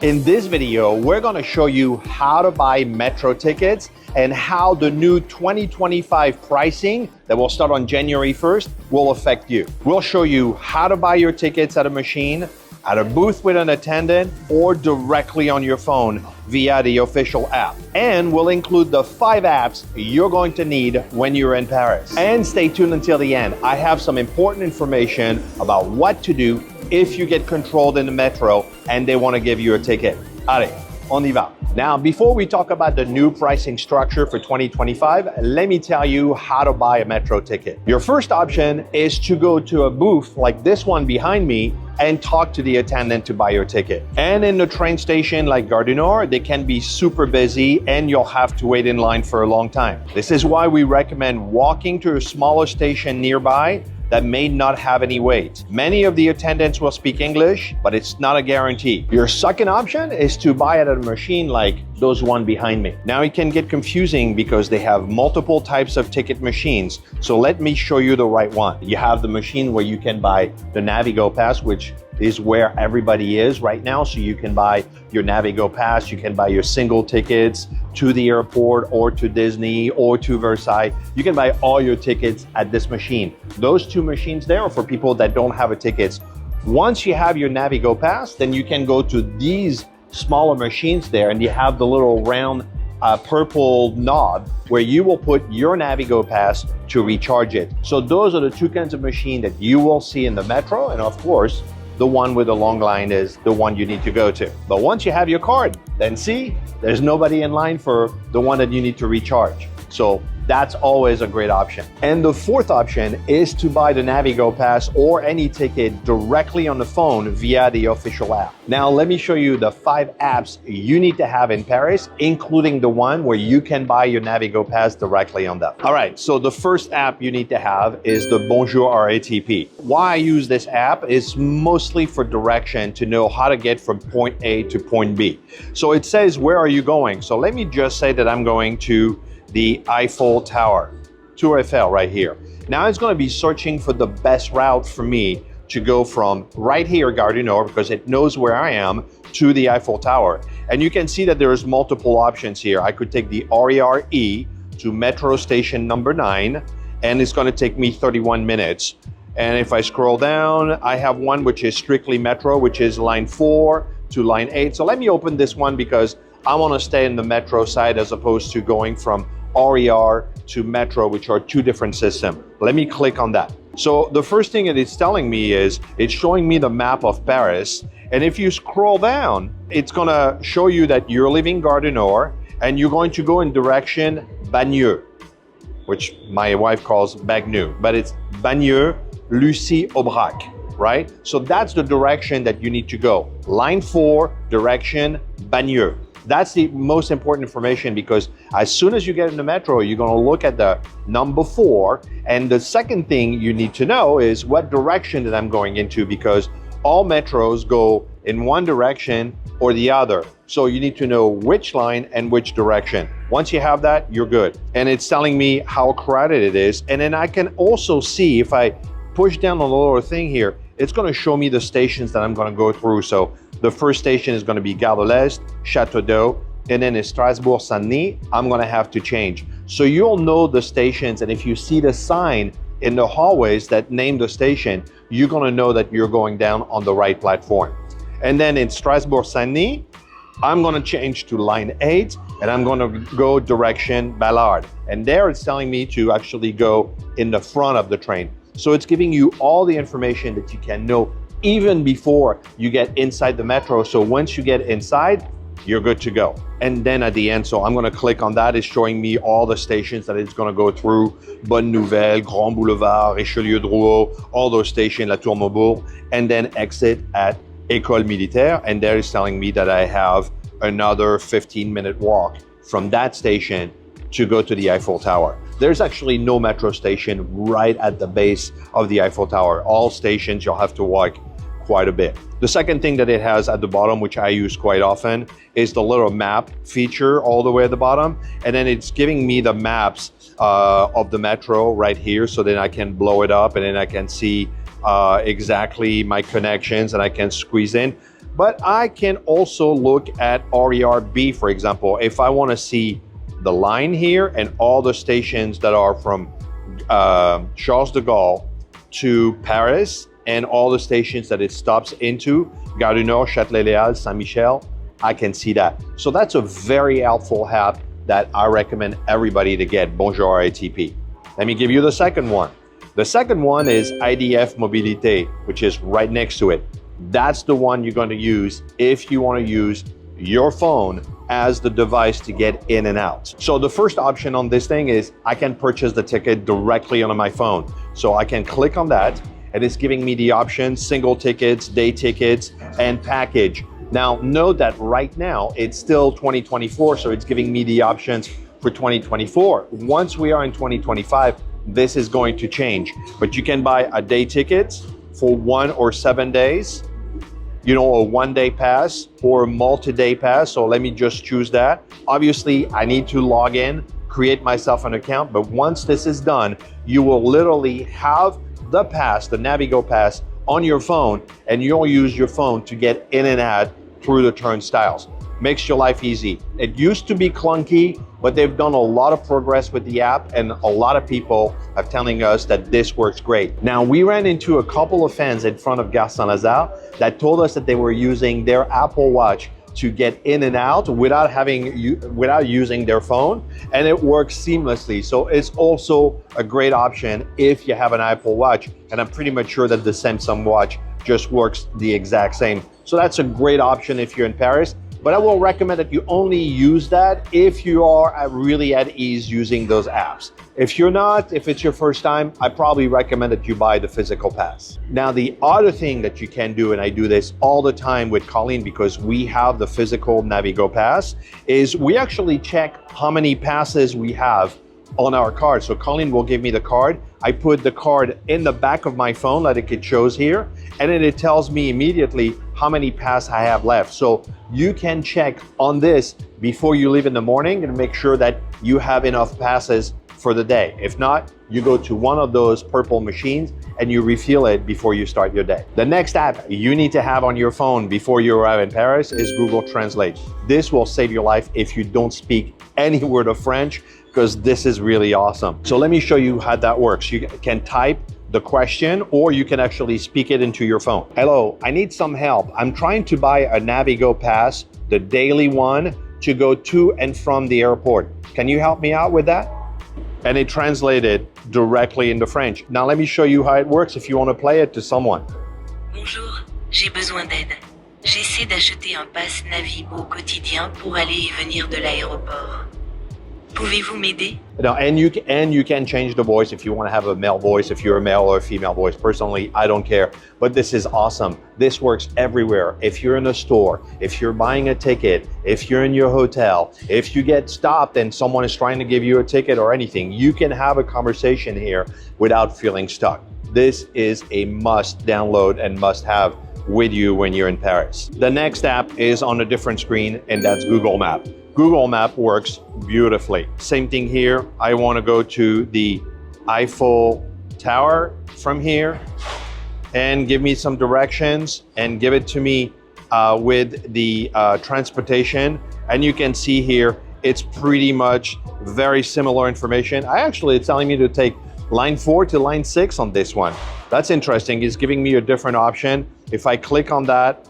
In this video, we're going to show you how to buy metro tickets and how the new 2025 pricing that will start on January 1st will affect you. We'll show you how to buy your tickets at a machine, at a booth with an attendant, or directly on your phone via the official app. And we'll include the 5 apps you're going to need when you're in Paris. And stay tuned until the end. I have some important information about what to do if you get controlled in the metro and they want to give you a ticket. Allez, on y va. Now, before we talk about the new pricing structure for 2025, let me tell you how to buy a metro ticket. Your first option is to go to a booth like this one behind me and talk to the attendant to buy your ticket. And in the train station like Gare du Nord, they can be super busy and you'll have to wait in line for a long time. This is why we recommend walking to a smaller station nearby that may not have any wait. Many of the attendants will speak English, but it's not a guarantee. Your second option is to buy it at a machine like those one behind me. Now it can get confusing because they have multiple types of ticket machines. So let me show you the right one. You have the machine where you can buy the Navigo Pass, which is where everybody is right now. So you can buy your Navigo Pass, you can buy your single tickets to the airport or to Disney or to Versailles. You can buy all your tickets at this machine. Those two machines there are for people that don't have a ticket. Once you have your Navigo Pass, then you can go to these smaller machines there and you have the little round purple knob where you will put your Navigo Pass to recharge it. So those are the two kinds of machine that you will see in the metro, and of course, the one with the long line is the one you need to go to. But once you have your card, then see, there's nobody in line for the one that you need to recharge. So that's always a great option. And the fourth option is to buy the Navigo Pass or any ticket directly on the phone via the official app. Now, let me show you the 5 apps you need to have in Paris, including the one where you can buy your Navigo Pass directly on that. All right, so the first app you need to have is the Bonjour RATP. Why I use this app is mostly for direction to know how to get from point A to point B. So it says, where are you going? So let me just say that I'm going to the Eiffel Tower, Tour Eiffel right here. Now it's going to be searching for the best route for me to go from right here, Gare du Nord, because it knows where I am, to the Eiffel Tower. And you can see that there's multiple options here. I could take the RER E to metro station number 9, and it's going to take me 31 minutes. And if I scroll down, I have one which is strictly metro, which is line 4 to line 8. So let me open this one because I want to stay in the metro side as opposed to going from RER to metro, which are two different systems. Let me click on that. So the first thing that it's telling me is it's showing me the map of Paris. And if you scroll down, it's going to show you that you're leaving Gare du Nord and you're going to go in direction Bagneux, which my wife calls Bagneux, but it's Bagneux, Lucie, Aubrac, right? So that's the direction that you need to go. Line 4, direction Bagneux. That's the most important information because as soon as you get in the metro, you're going to look at the number 4. And the second thing you need to know is what direction that I'm going into, because all metros go in one direction or the other. So you need to know which line and which direction. Once you have that, you're good. And it's telling me how crowded it is. And then I can also see, if I push down on the lower thing here, it's going to show me the stations that I'm going to go through. So the first station is going to be Gare de l'Est, Château d'Eau, and then in Strasbourg-Saint-Denis, I'm going to have to change. So you'll know the stations, and if you see the sign in the hallways that name the station, you're going to know that you're going down on the right platform. And then in Strasbourg-Saint-Denis, I'm going to change to line 8, and I'm going to go direction Ballard. And there it's telling me to actually go in the front of the train. So it's giving you all the information that you can know even before you get inside the metro. So once you get inside, you're good to go. And then at the end, so I'm going to click on that. It's showing me all the stations that it's going to go through. Bonne Nouvelle, Grand Boulevard, Richelieu-Drouot, all those stations, La Tour Maubourg, and then exit at École Militaire. And there is telling me that I have another 15-minute walk from that station to go to the Eiffel Tower. There's actually no metro station right at the base of the Eiffel Tower. All stations, you'll have to walk quite a bit. The second thing that it has at the bottom, which I use quite often, is the little map feature all the way at the bottom. And then it's giving me the maps of the metro right here. So then I can blow it up and then I can see exactly my connections and I can squeeze in. But I can also look at RERB, for example, if I want to see the line here and all the stations that are from Charles de Gaulle to Paris and all the stations that it stops into, Gare du Nord, Châtelet-Léal, Saint-Michel, I can see that. So that's a very helpful app that I recommend everybody to get, Bonjour RATP. Let me give you the second one. The second one is IDF Mobilité, which is right next to it. That's the one you're going to use if you want to use your phone as the device to get in and out. So the first option on this thing is I can purchase the ticket directly on my phone. So I can click on that and it's giving me the option, single tickets, day tickets, and package. Now note that right now it's still 2024, so it's giving me the options for 2024. Once we are in 2025, this is going to change, but you can buy a day ticket for 1 or 7 days, you know, a 1-day pass or a multi-day pass. So let me just choose that. Obviously, I need to log in, create myself an account, but once this is done, you will literally have the pass, the Navigo pass on your phone, and you'll use your phone to get in and out through the turnstiles. Makes your life easy. It used to be clunky, but they've done a lot of progress with the app, and a lot of people are telling us that this works great. Now, we ran into a couple of fans in front of Gare Saint-Lazare that told us that they were using their Apple Watch to get in and out without using their phone, and it works seamlessly. So it's also a great option if you have an Apple Watch, and I'm pretty much sure that the Samsung Watch just works the exact same. So that's a great option if you're in Paris. But I will recommend that you only use that if you are really at ease using those apps. If you're not, if it's your first time, I probably recommend that you buy the physical pass. Now, the other thing that you can do, and I do this all the time with Colleen because we have the physical Navigo pass, is we actually check how many passes we have on our card. So Colleen will give me the card. I put the card in the back of my phone like it shows here, and then it tells me immediately how many passes I have left. So you can check on this before you leave in the morning and make sure that you have enough passes for the day. If not, you go to one of those purple machines and you refill it before you start your day. The next app you need to have on your phone before you arrive in Paris is Google Translate. This will save your life if you don't speak any word of French, because this is really awesome. So let me show you how that works. You can type the question, or you can actually speak it into your phone. Hello, I need some help. I'm trying to buy a Navigo pass, the daily one, to go to and from the airport. Can you help me out with that? And it translated directly into French. Now let me show you how it works if you want to play it to someone. Bonjour, j'ai besoin d'aide. J'essaie d'acheter un pass Navigo quotidien pour aller et venir de l'aéroport. Pouvez-vous m'aider? Now, and you can change the voice if you want to have a male voice, if you're a male or a female voice. Personally, I don't care, but this is awesome. This works everywhere. If you're in a store, if you're buying a ticket, if you're in your hotel, if you get stopped and someone is trying to give you a ticket or anything, you can have a conversation here without feeling stuck. This is a must download and must have with you when you're in Paris. The next app is on a different screen, and that's Google Maps. Google Map works beautifully. Same thing here. I want to go to the Eiffel Tower from here and give me some directions and give it to me with the transportation. And you can see here, it's pretty much very similar information. It's telling me to take line 4 to line 6 on this one. That's interesting. It's giving me a different option. If I click on that,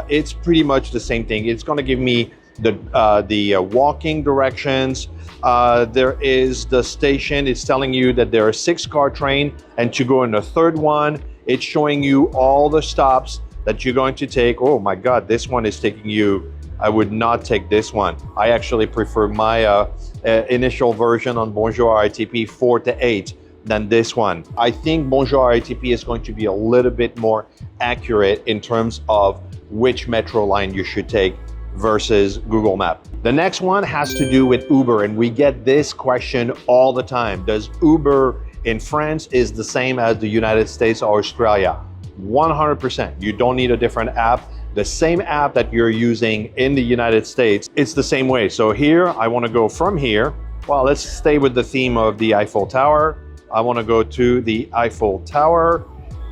it's pretty much the same thing. It's going to give me the walking directions. There is the station. It's telling you that there are 6-car train, and to go in the third one, it's showing you all the stops that you're going to take. Oh my God, this one is taking you. I would not take this one. I actually prefer my initial version on Bonjour RATP 4 to 8 than this one. I think Bonjour RATP is going to be a little bit more accurate in terms of which metro line you should take versus Google Maps. The next one has to do with Uber, and we get this question all the time. Does Uber in France is the same as the United States or Australia? 100%. You don't need a different app. The same app that you're using in the United States, it's the same way. So here, I want to go from here. Well, let's stay with the theme of the Eiffel Tower. I want to go to the Eiffel Tower.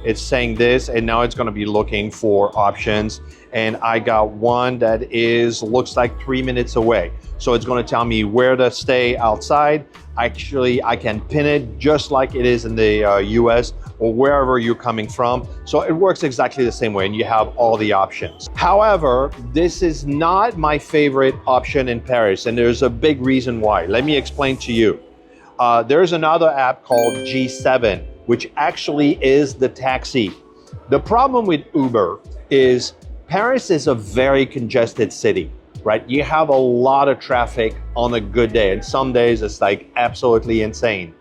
It's saying this, and now it's going to be looking for options. and I got one that looks like 3 minutes away. So it's going to tell me where to stay outside. Actually, I can pin it just like it is in the US or wherever you're coming from. So it works exactly the same way, and you have all the options. However, this is not my favorite option in Paris, and there's a big reason why. Let me explain to you. There's another app called G7, which actually is the taxi. The problem with Uber is Paris is a very congested city, right? You have a lot of traffic on a good day, and some days it's like absolutely insane.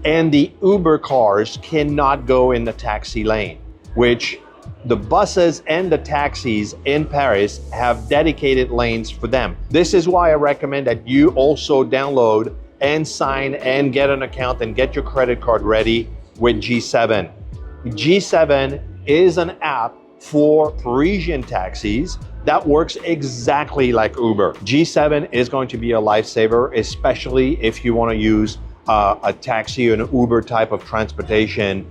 And the Uber cars cannot go in the taxi lane, which the buses and the taxis in Paris have dedicated lanes for them. This is why I recommend that you also download and sign and get an account and get your credit card ready with G7. G7 is an app for Parisian taxis that works exactly like Uber. G7 is going to be a lifesaver, especially if you want to use a taxi or an Uber type of transportation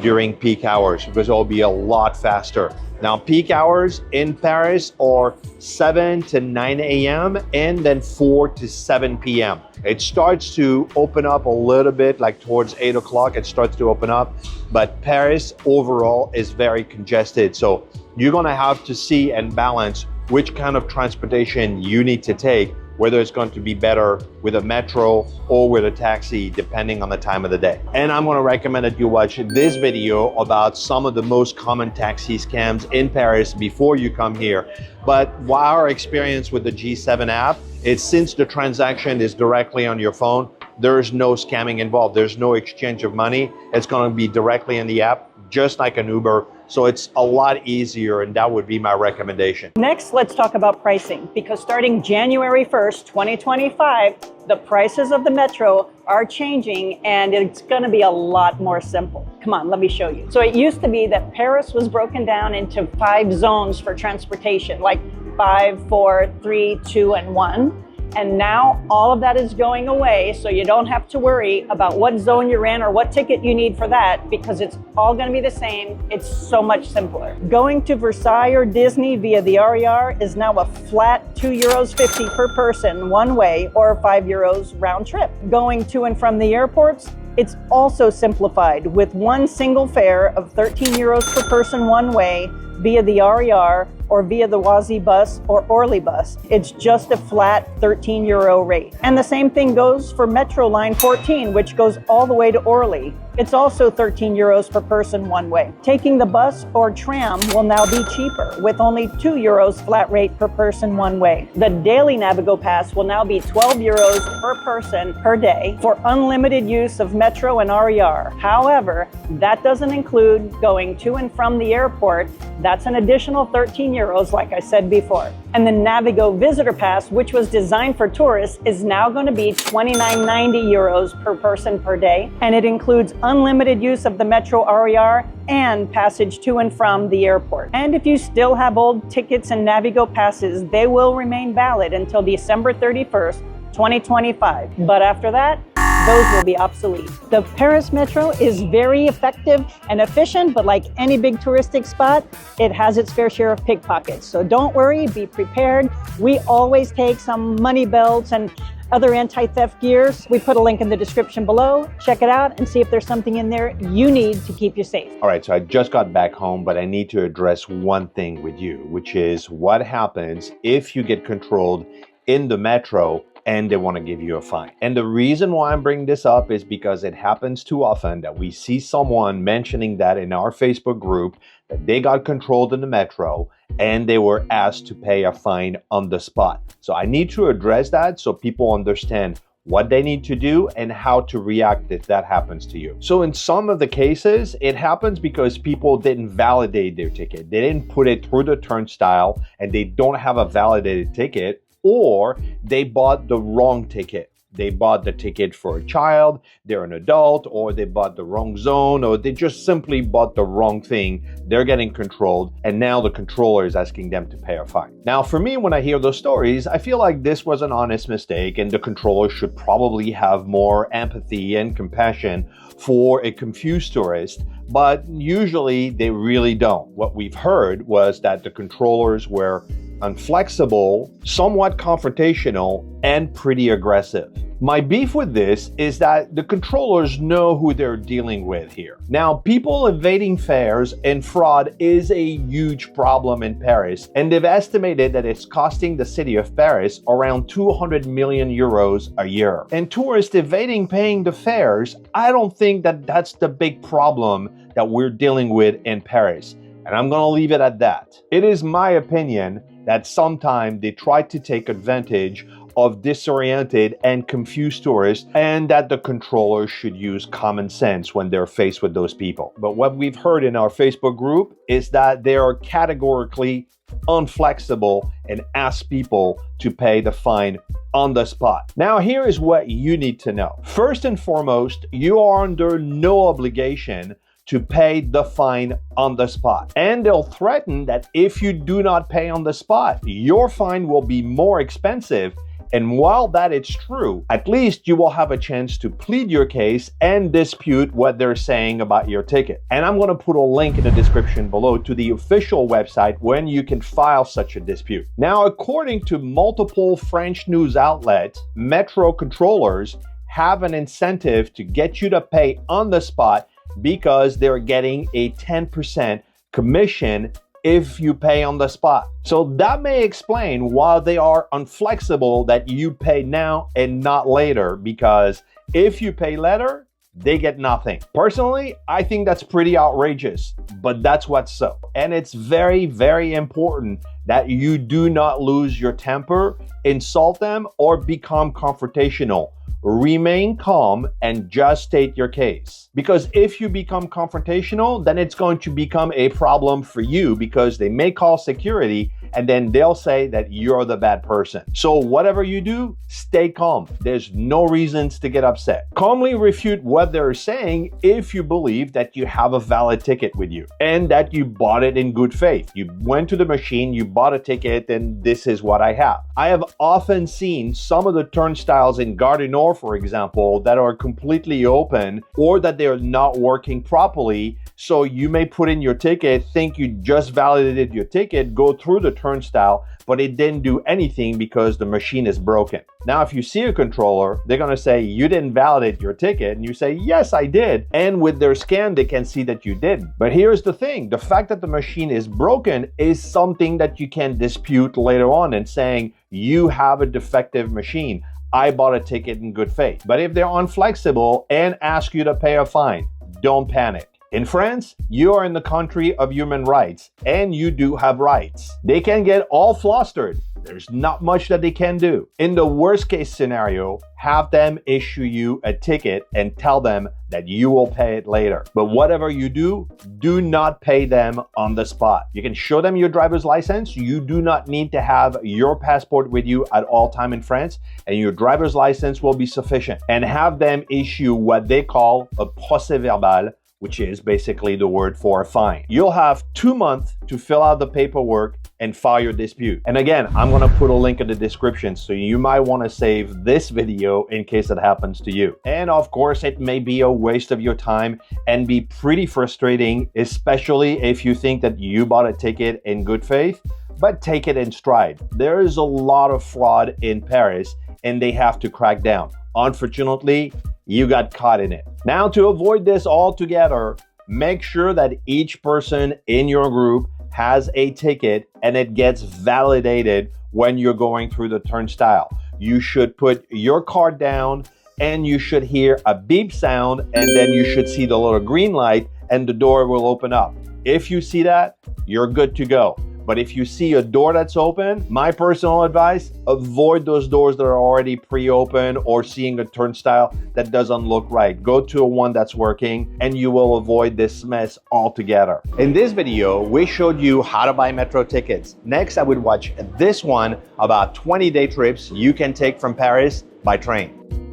during peak hours, because it'll be a lot faster. Now, peak hours in Paris are 7 to 9 a.m. and then 4 to 7 p.m. It starts to open up a little bit, like towards 8 o'clock, it starts to open up, but Paris overall is very congested. So you're gonna have to see and balance which kind of transportation you need to take, whether it's going to be better with a metro or with a taxi, depending on the time of the day. And I'm gonna recommend that you watch this video about some of the most common taxi scams in Paris before you come here. But our experience with the G7 app is, since the transaction is directly on your phone, there's no scamming involved. There's no exchange of money. It's gonna be directly in the app, just like an Uber. So it's a lot easier, and that would be my recommendation. Next, let's talk about pricing, because starting January 1st, 2025, the prices of the metro are changing, and it's gonna be a lot more simple. Come on, let me show you. So it used to be that Paris was broken down into 5 zones for transportation, like 5, 4, 3, 2, and 1. And now all of that is going away, so you don't have to worry about what zone you're in or what ticket you need for that, because it's all going to be the same. It's so much simpler. Going to Versailles or Disney via the RER is now a flat €2.50 per person one way, or €5 round trip. Going to and from the airports, it's also simplified with one single fare of €13 per person one way via the RER or via the Oisy bus or Orly bus. It's just a flat €13 rate. And the same thing goes for Metro Line 14, which goes all the way to Orly. It's also €13 per person one way. Taking the bus or tram will now be cheaper, with only €2 flat rate per person one way. The daily Navigo Pass will now be €12 per person per day for unlimited use of Metro and RER. However, that doesn't include going to and from the airport. That's an additional €13, like I said before. And the Navigo Visitor Pass, which was designed for tourists, is now going to be €29.90 per person per day, and it includes unlimited use of the Metro RER and passage to and from the airport. And if you still have old tickets and Navigo passes, they will remain valid until December 31st, 2025. But after that, those will be obsolete. The Paris Metro is very effective and efficient, but like any big touristic spot, it has its fair share of pickpockets. So don't worry, be prepared. We always take some money belts and other anti-theft gears. We put a link in the description below. Check it out and see if there's something in there you need to keep you safe. All right, so I just got back home, but I need to address one thing with you, which is what happens if you get controlled in the metro and they want to give you a fine. And the reason why I'm bringing this up is because it happens too often that we see someone mentioning that in our Facebook group that they got controlled in the metro and they were asked to pay a fine on the spot. So I need to address that so people understand what they need to do and how to react if that happens to you. So in some of the cases, it happens because people didn't validate their ticket. They didn't put it through the turnstile and they don't have a validated ticket, or they bought the wrong ticket. they bought the ticket for a child, they're an adult, or they bought the wrong zone, or they just simply bought the wrong thing. They're getting controlled, and now the controller is asking them to pay a fine. Now, for me, when I hear those stories, I feel like this was an honest mistake, and the controller should probably have more empathy and compassion for a confused tourist, but usually they really don't. What we've heard was that the controllers were inflexible, somewhat confrontational, and pretty aggressive. My beef with this is that the controllers know who they're dealing with here. Now, people evading fares and fraud is a huge problem in Paris, and they've estimated that it's costing the city of Paris around 200 million euros a year. And tourists evading paying the fares, I don't think that that's the big problem that we're dealing with in Paris. And I'm gonna leave it at that. It is my opinion that sometimes they try to take advantage of disoriented and confused tourists, and that the controllers should use common sense when they're faced with those people. But what we've heard in our Facebook group is that they are categorically inflexible and ask people to pay the fine on the spot. Now, here is what you need to know. First and foremost, you are under no obligation to pay the fine on the spot. And they'll threaten that if you do not pay on the spot, your fine will be more expensive. And while that is true, at least you will have a chance to plead your case and dispute what they're saying about your ticket. And I'm gonna put a link in the description below to the official website when you can file such a dispute. Now, according to multiple French news outlets, metro controllers have an incentive to get you to pay on the spot because they're getting a 10% commission if you pay on the spot. So that may explain why they are inflexible that you pay now and not later, because if you pay later, they get nothing. Personally, I think that's pretty outrageous, but that's what's so. And it's very, very important that you do not lose your temper, insult them, or become confrontational. Remain calm and just state your case. Because if you become confrontational, then it's going to become a problem for you, because they may call security and then they'll say that you're the bad person. So whatever you do, stay calm. There's no reasons to get upset. Calmly refute what they're saying if you believe that you have a valid ticket with you and that you bought it in good faith. You went to the machine, you bought a ticket, and this is what I have. I have often seen some of the turnstiles in Gare du Nord, for example, that are completely open or that they're not working properly. So you may put in your ticket, think you just validated your ticket, go through the turnstile, but it didn't do anything because the machine is broken. Now, if you see a controller, they're gonna say, you didn't validate your ticket, and you say, yes, I did. And with their scan, they can see that you didn't. But here's the thing, the fact that the machine is broken is something that you can dispute later on and saying, you have a defective machine. I bought a ticket in good faith. But if they're inflexible and ask you to pay a fine, don't panic. In France, you are in the country of human rights, and you do have rights. They can get all flustered. There's not much that they can do. In the worst case scenario, have them issue you a ticket and tell them that you will pay it later. But whatever you do not pay them on the spot. You can show them your driver's license. You do not need to have your passport with you at all time in France, and your driver's license will be sufficient. And have them issue what they call a procès verbal, which is basically the word for a fine. You'll have 2 months to fill out the paperwork and file your dispute. And again, I'm gonna put a link in the description, so you might wanna save this video in case it happens to you. And of course, it may be a waste of your time and be pretty frustrating, especially if you think that you bought a ticket in good faith, but take it in stride. There is a lot of fraud in Paris, and they have to crack down. Unfortunately, you got caught in it. Now, to avoid this altogether, make sure that each person in your group has a ticket and it gets validated when you're going through the turnstile. You should put your card down and you should hear a beep sound, and then you should see the little green light and the door will open up. If you see that, you're good to go. But if you see a door that's open, my personal advice, avoid those doors that are already pre-open or seeing a turnstile that doesn't look right. Go to one that's working and you will avoid this mess altogether. In this video, we showed you how to buy metro tickets. Next, I would watch this one about 20-day trips you can take from Paris by train.